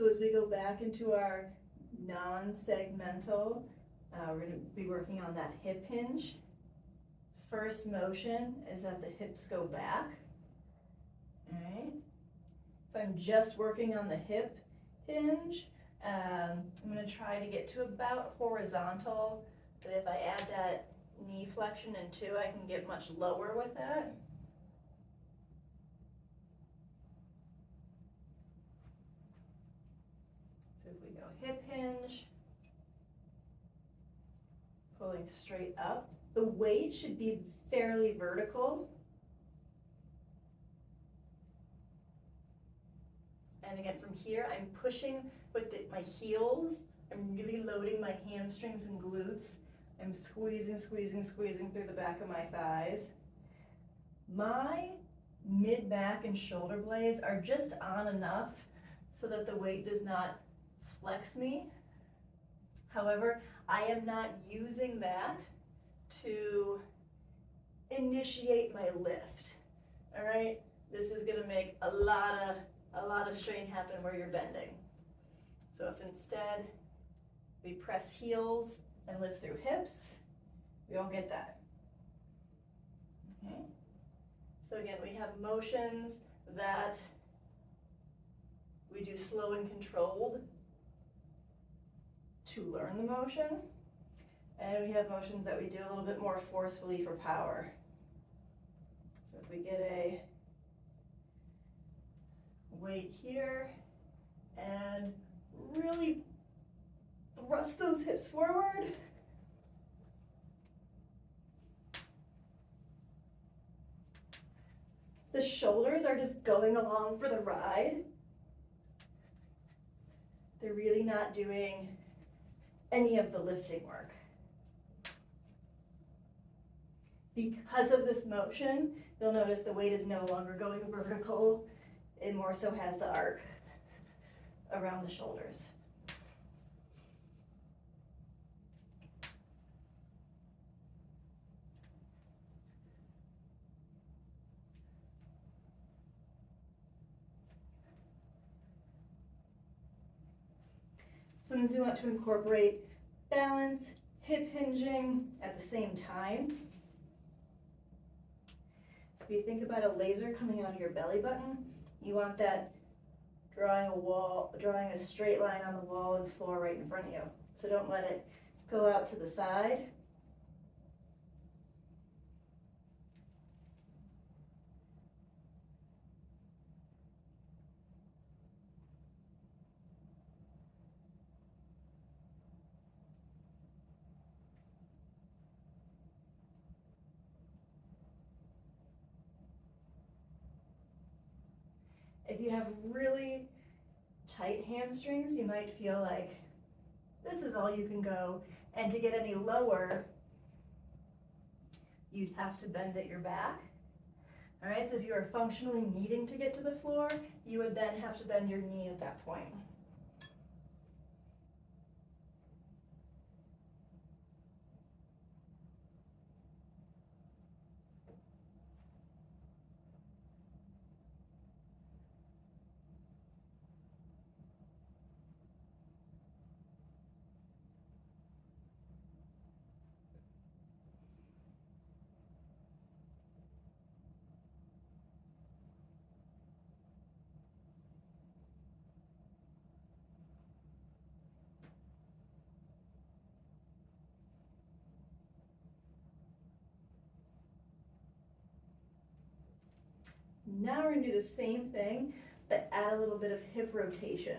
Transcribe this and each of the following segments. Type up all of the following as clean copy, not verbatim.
So as we go back into our non-segmental, we're going to be working on that hip hinge. First motion is that the hips go back. All right. If I'm just working on the hip hinge, I'm going to try to get to about horizontal, but if I add that knee flexion in too, I can get much lower with that. So if we go hip hinge, pulling straight up, the weight should be fairly vertical. And again, from here, I'm pushing with my heels. I'm really loading my hamstrings and glutes. I'm squeezing, squeezing, squeezing through the back of my thighs. My mid-back and shoulder blades are just on enough so that the weight does not flex me. However, I am not using that to initiate my lift. All right, this is going to make a lot of strain happen where you're bending. So if instead we press heels and lift through hips, we don't get that. Okay. So again, we have motions that we do slow and controlled to learn the motion, and we have motions that we do a little bit more forcefully for power. So if we get a weight here and really thrust those hips forward. The shoulders are just going along for the ride. They're really not doing any of the lifting work. Because of this motion, you'll notice the weight is no longer going vertical. It more so has the arc around the shoulders. Sometimes we want to incorporate balance, hip hinging at the same time. So if you think about a laser coming out of your belly button, you want that drawing a straight line on the wall and floor right in front of you. So don't let it go out to the side. If you have really tight hamstrings, you might feel like this is all you can go, and to get any lower, you'd have to bend at your back. All right, so if you are functionally needing to get to the floor, you would then have to bend your knee at that point. Now we're going to do the same thing, but add a little bit of hip rotation.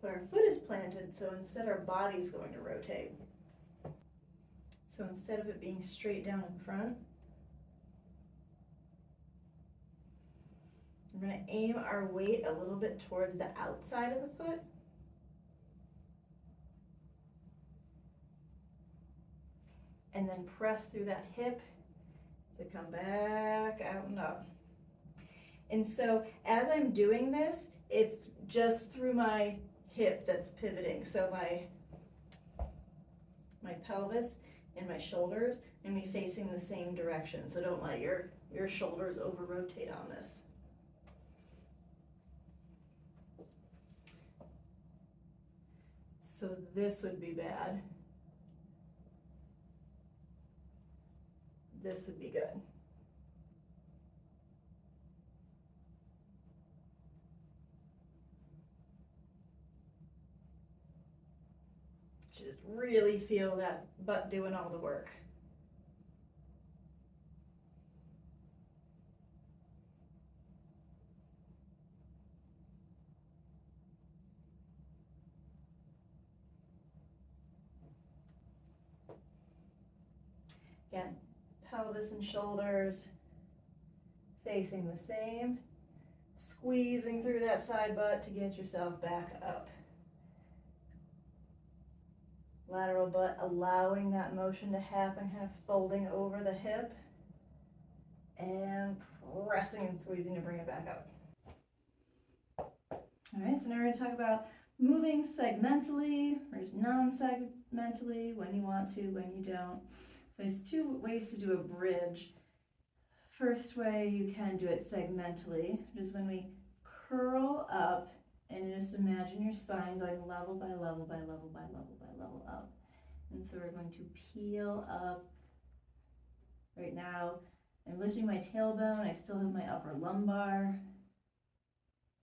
But our foot is planted, so instead our body's going to rotate. So instead of it being straight down in front, we're going to aim our weight a little bit towards the outside of the foot. And then press through that hip to come back out and up. And so as I'm doing this, it's just through my hip that's pivoting. So my pelvis and my shoulders and me facing the same direction. So don't let your shoulders over rotate on this. So this would be bad. This would be good. Just really feel that butt doing all the work. Again, pelvis and shoulders facing the same, squeezing through that side butt to get yourself back up. Lateral butt, allowing that motion to happen, kind of folding over the hip and pressing and squeezing to bring it back up. All right, so now we're going to talk about moving segmentally versus non-segmentally, when you want to, when you don't. So there's two ways to do a bridge. First way you can do it segmentally, which is when we curl up and just imagine your spine going level by level by level by level by level up. And so we're going to peel up. Right now, I'm lifting my tailbone. I still have my upper lumbar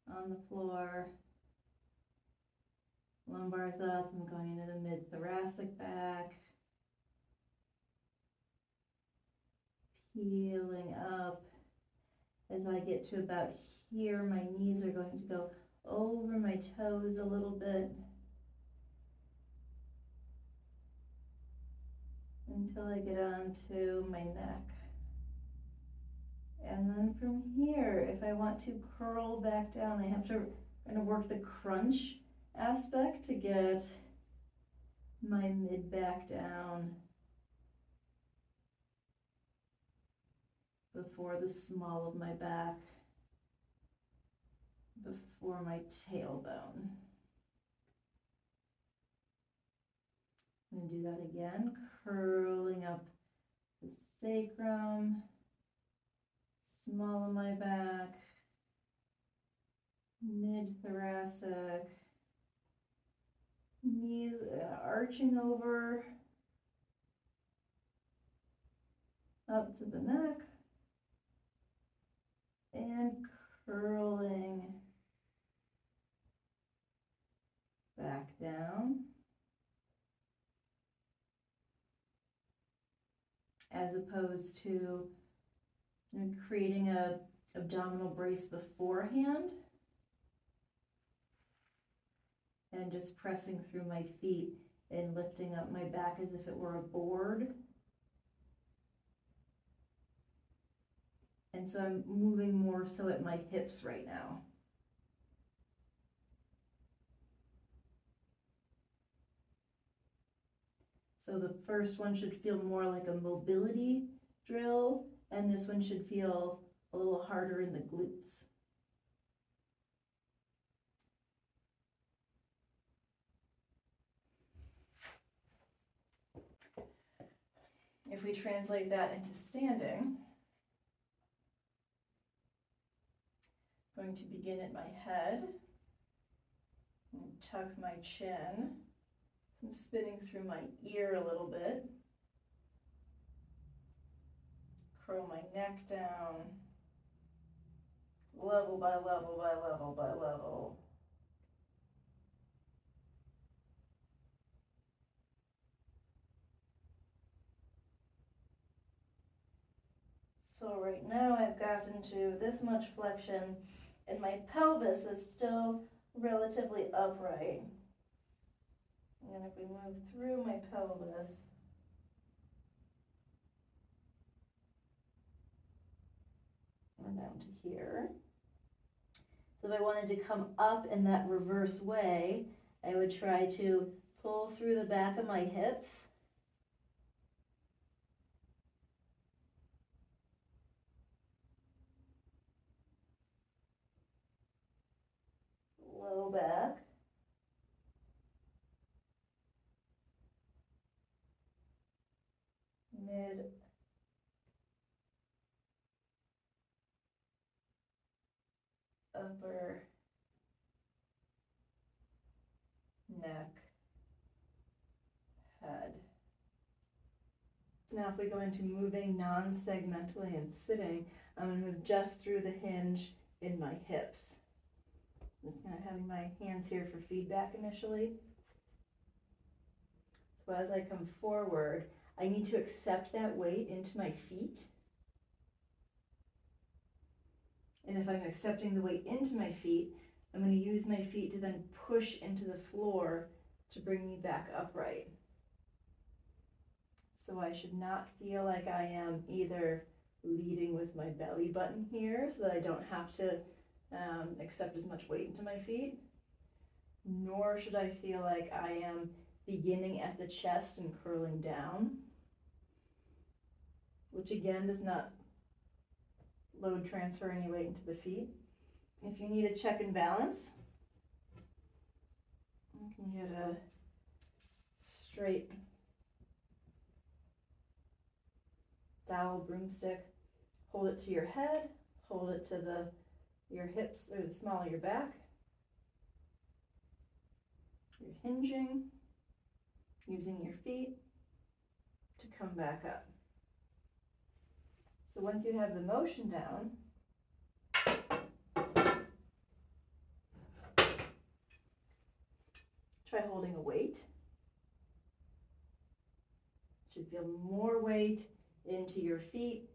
on the floor. Lumbar's up. I'm going into the mid-thoracic back. Peeling up. As I get to about here, my knees are going to go over my toes a little bit until I get onto my neck. And then from here, if I want to curl back down, I have to kind of work the crunch aspect to get my mid back down before the small of my back, before my tailbone. I'm going to do that again, curling up the sacrum, small of my back, mid-thoracic, knees arching over, up to the neck, and curling back down, as opposed to creating a abdominal brace beforehand and just pressing through my feet and lifting up my back as if it were a board. And so I'm moving more so at my hips right now. So the first one should feel more like a mobility drill, and this one should feel a little harder in the glutes. If we translate that into standing, I'm going to begin at my head and tuck my chin. So I'm spinning through my ear a little bit. Curl my neck down, level by level by level by level. So right now I've gotten to this much flexion and my pelvis is still relatively upright. And if we move through my pelvis, and down to here. So if I wanted to come up in that reverse way, I would try to pull through the back of my hips. Low back. Mid. Upper. Neck. So now if we go into moving non-segmentally and sitting, I'm going to move just through the hinge in my hips. I'm just kind of having my hands here for feedback initially. So as I come forward, I need to accept that weight into my feet. And if I'm accepting the weight into my feet, I'm going to use my feet to then push into the floor to bring me back upright. So I should not feel like I am either leading with my belly button here so that I don't have to accept as much weight into my feet, nor should I feel like I am beginning at the chest and curling down, which again does not load transfer any weight into the feet. If you need a check and balance, you can get a straight dowel broomstick, hold it to your head, hold it to your hips or the small of your back. You're hinging, using your feet to come back up. So once you have the motion down, try holding a weight. Should feel more weight into your feet,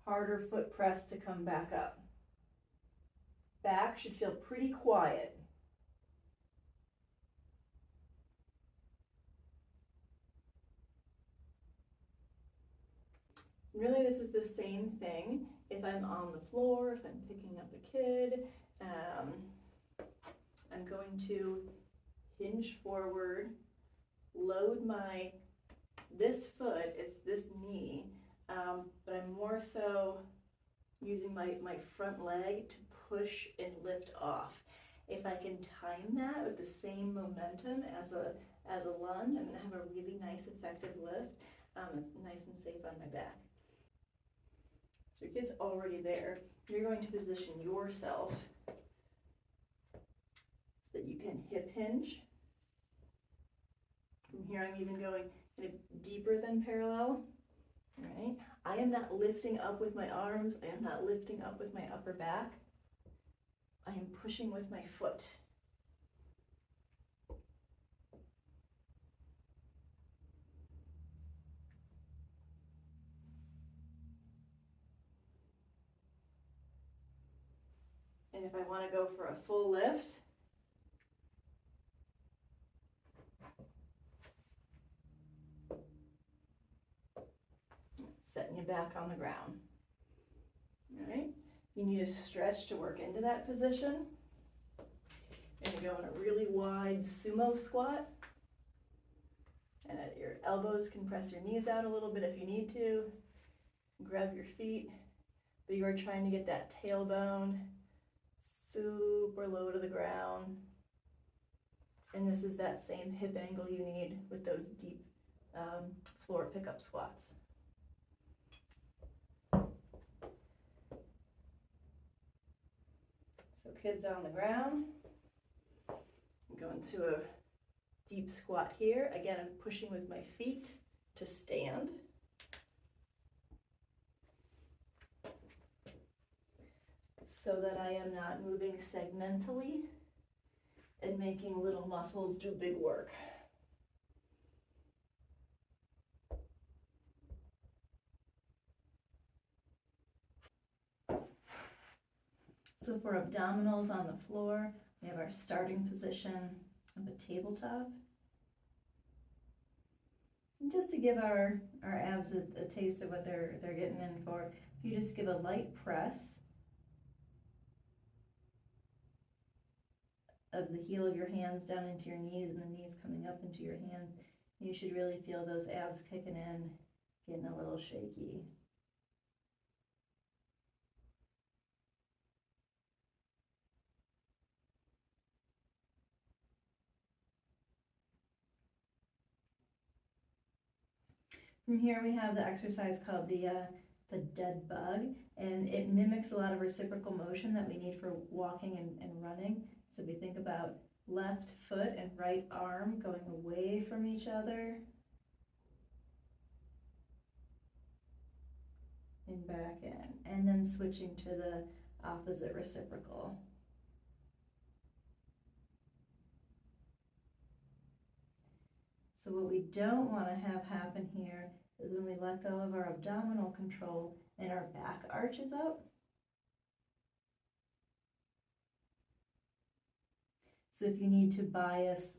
harder foot press to come back up. Back should feel pretty quiet. Really, this is the same thing if I'm on the floor, if I'm picking up a kid. I'm going to hinge forward, load this foot, it's this knee, but I'm more so using my front leg to push and lift off. If I can time that with the same momentum as a lunge, I'm going to have a really nice effective lift. It's nice and safe on my back. So your kid's already there. You're going to position yourself so that you can hip hinge. From here I'm even going kind of deeper than parallel. All right. I am not lifting up with my arms. I am not lifting up with my upper back. I am pushing with my foot. And if I want to go for a full lift, setting you back on the ground. All right. You need a stretch to work into that position. You're going to go in a really wide sumo squat. And at your elbows can press your knees out a little bit if you need to. Grab your feet. But you are trying to get that tailbone super low to the ground. And this is that same hip angle you need with those deep floor pickup squats. So kids on the ground. I'm going to a deep squat here. Again, I'm pushing with my feet to stand. So that I am not moving segmentally and making little muscles do big work. So for abdominals on the floor, we have our starting position of a tabletop. And just to give our abs a taste of what they're getting in for, if you just give a light press of the heel of your hands down into your knees and the knees coming up into your hands, you should really feel those abs kicking in, getting a little shaky. From here we have the exercise called the dead bug, and it mimics a lot of reciprocal motion that we need for walking and running. So we think about left foot and right arm going away from each other. and back in, and then switching to the opposite reciprocal. So what we don't want to have happen here is when we let go of our abdominal control and our back arches up. So if you need to bias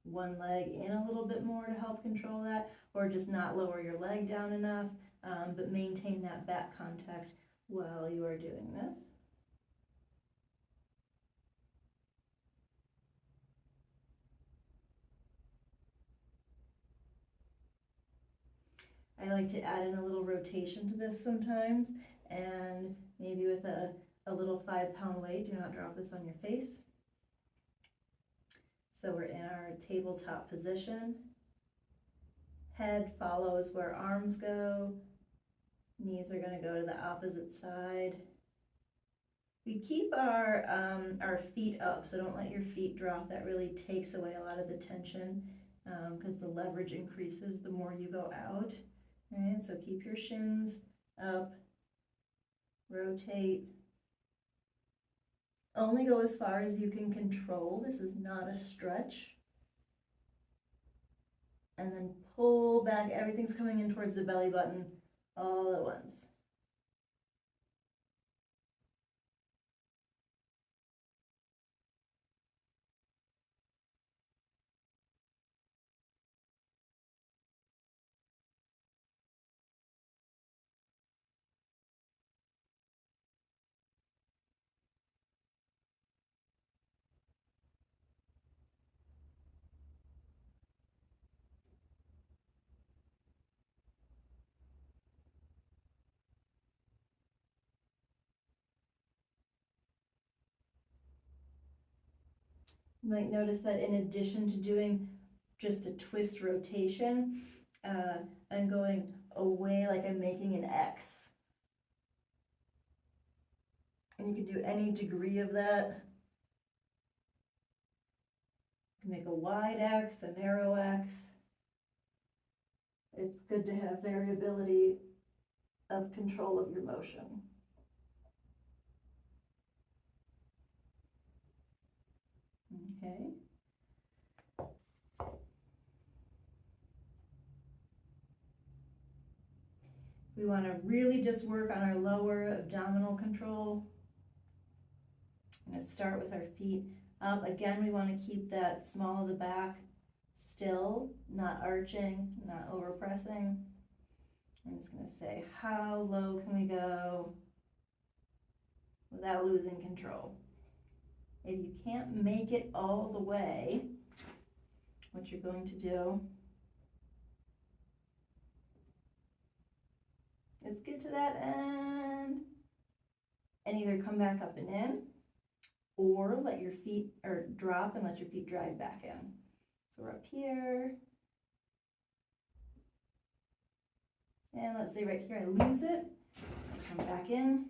one leg in a little bit more to help control that, or just not lower your leg down enough, but maintain that back contact while you are doing this. I like to add in a little rotation to this sometimes, and maybe with a little 5-pound weight. Do not drop this on your face. So we're in our tabletop position. Head follows where arms go. Knees are going to go to the opposite side. We keep our feet up, so don't let your feet drop. That really takes away a lot of the tension because the leverage increases the more you go out. All right, so keep your shins up, rotate. Only go as far as you can control. This is not a stretch. And then pull back. Everything's coming in towards the belly button all at once. You might notice that in addition to doing just a twist rotation, I'm going away like I'm making an X. And you can do any degree of that. You can make a wide X, a narrow X. It's good to have variability of control of your motion. Okay. We want to really just work on our lower abdominal control. I'm going to start with our feet up. Again, we want to keep that small of the back still, not arching, not overpressing. I'm just going to say, how low can we go without losing control? If you can't make it all the way, what you're going to do is get to that end and either come back up and in, or let your feet, or drop and let your feet drag back in. So we're up here, and let's say right here I lose it, I come back in,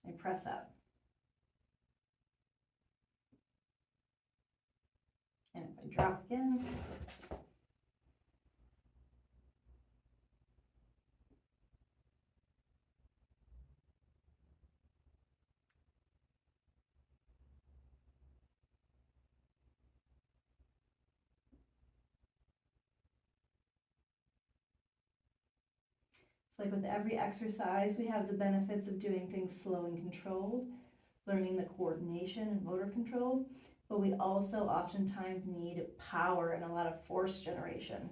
I press up. And if I drop again, it's like with every exercise, we have the benefits of doing things slow and controlled, learning the coordination and motor control, but we also oftentimes need power and a lot of force generation.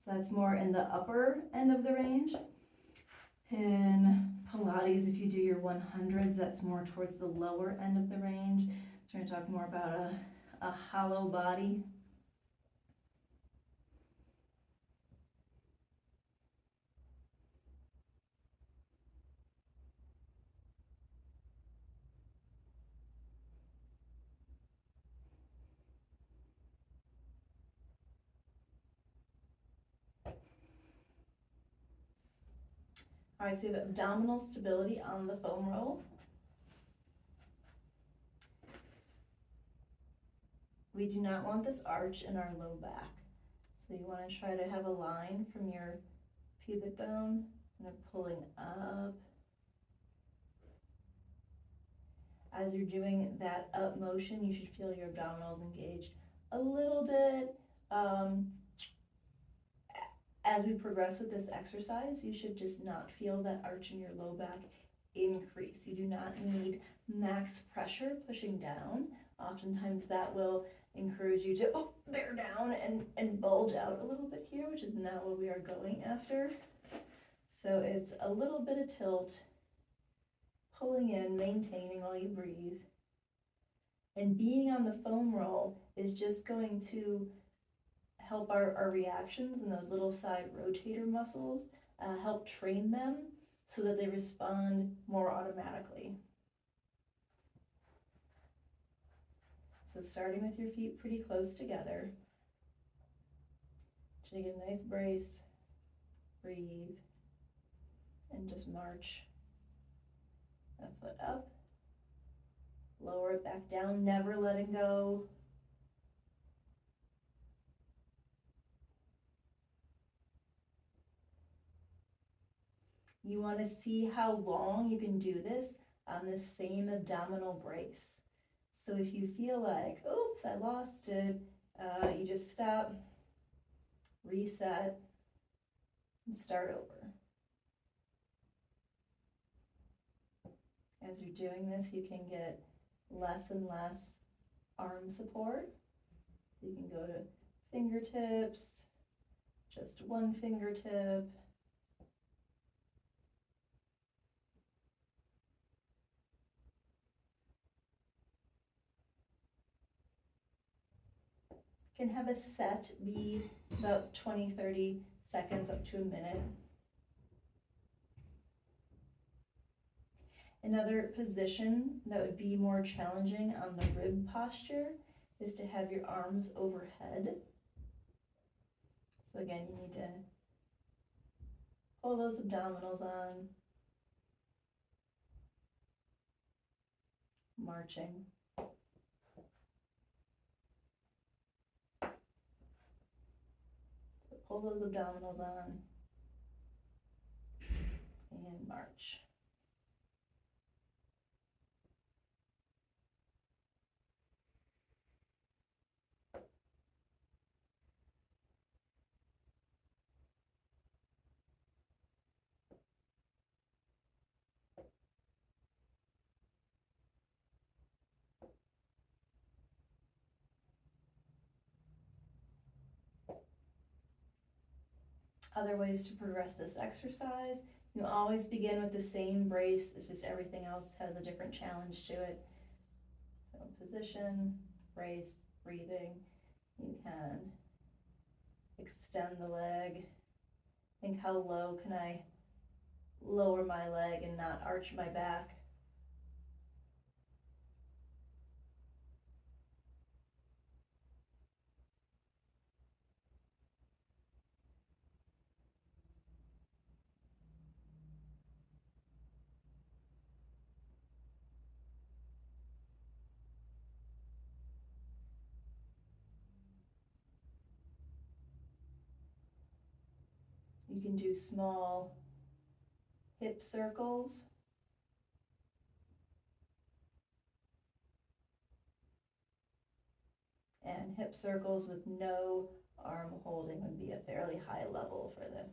So that's more in the upper end of the range. In Pilates, if you do your 100s, that's more towards the lower end of the range. We're going to talk more about a hollow body. All right, so you have abdominal stability on the foam roll. We do not want this arch in our low back. So you want to try to have a line from your pubic bone, kind of pulling up. As you're doing that up motion, you should feel your abdominals engaged a little bit. As we progress with this exercise, you should just not feel that arch in your low back increase. You do not need max pressure pushing down. Oftentimes that will encourage you to bear down and bulge out a little bit here, which is not what we are going after. So it's a little bit of tilt, pulling in, maintaining while you breathe. And being on the foam roll is just going to help our reactions and those little side rotator muscles, help train them so that they respond more automatically. So starting with your feet pretty close together, take a nice brace, breathe, and just march a foot up, lower it back down, never letting go. You want to see how long you can do this on the same abdominal brace. So if you feel like, oops, I lost it, you just stop, reset, and start over. As you're doing this, you can get less and less arm support. So you can go to fingertips, just one fingertip. Can have a set be about 20-30 seconds up to a minute. Another position that would be more challenging on the rib posture is to have your arms overhead. So again, you need to pull those abdominals on, marching. So pull those abdominals on and march. Other ways to progress this exercise, you always begin with the same brace, it's just everything else has a different challenge to it. So position, brace, breathing. You can extend the leg. Think how low can I lower my leg and not arch my back. You can do small hip circles. And hip circles with no arm holding would be a fairly high level for this.